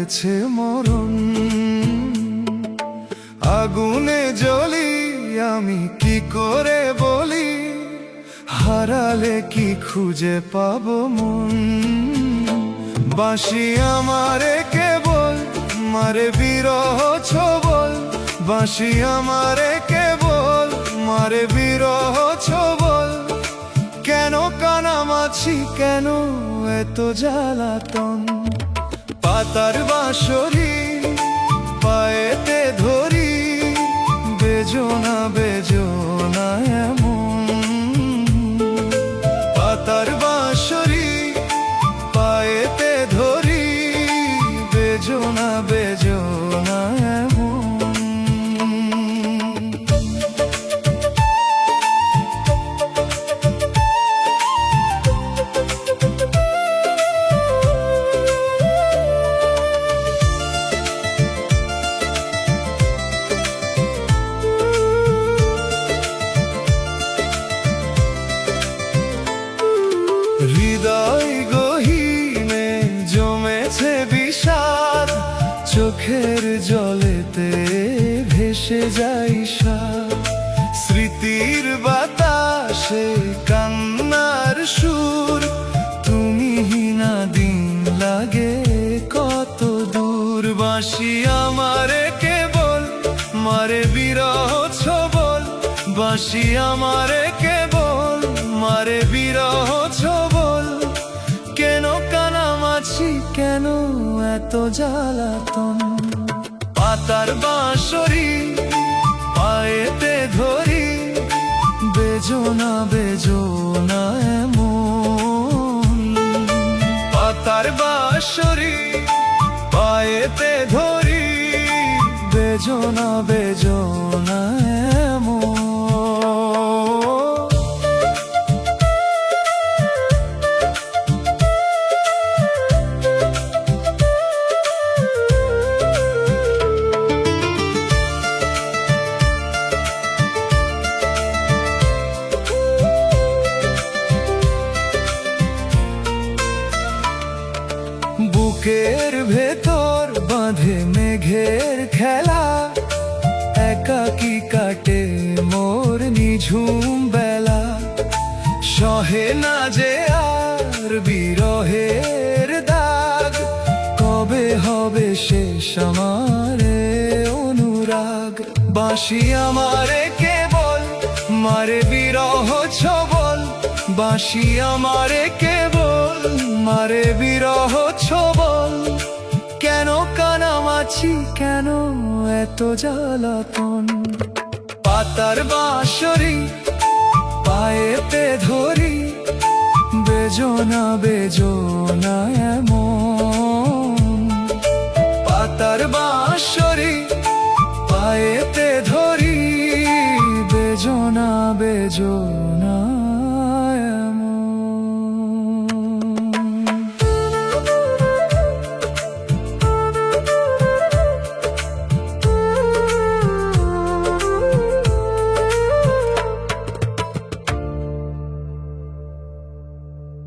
হয়েছে মরণ। আগুনে জ্বলি আমি কি করে বলি, হারালে কি খুঁজে পাবো মন। বাঁশি আমারে কেবল মারে বিরহ ছবল, বাঁশি আমারে কেবল মারে বিরহ ছবল। কেন কানামাছি, কেন এত জ্বালাতন। পাতার বাঁশরি পায়েতে ধরি, বেজোনা বেজোনা এমন। পাতার বাঁশরি পায়েতে ধরি, বেজোনা বেজোনা এমন। হৃদয় গহীনে জমেছে বিষাদ, চোখের জলেতে ভেসে যাই সাদ। স্মৃতির বাতাসে কান্নার সুর, তুমি না দিন লাগে কত দূর। বাঁশি আমারে কেবল মারে বিরহ ছবল, বাঁশি আমারে কেবল মারে বিরহ ছবল। কেন কানামাছি, কেন এত জ্বালাতন। পাতার বাঁশরি পায়েতে ধরি, বেজোনা বেজোনা এমন। পাতার বাঁশরি পায়েতে ধরি, বেজোনা বেজোনা এমন। বুকের ভেতর বাঁধে মেঘের খেলা, একাকী কাটে মোর নিঝুম বেলা। সহে না যে আর বিরহের দাগ, কবে হবে শেষ আমারে অনুরাগ। বাঁশি আমারে কেবল মারে বিরহ ছবল, বাঁশি আমারে কেবল মারে বিরহ ছবল। কেন কানামাছি, কেন এত জ্বালাতন। পাতার বাঁশরি পায়েতে ধরি, বেজোনা বেজোনা এমন। পাতার বাঁশরি পায়েতে ধরি, বেজোনা বেজোনা।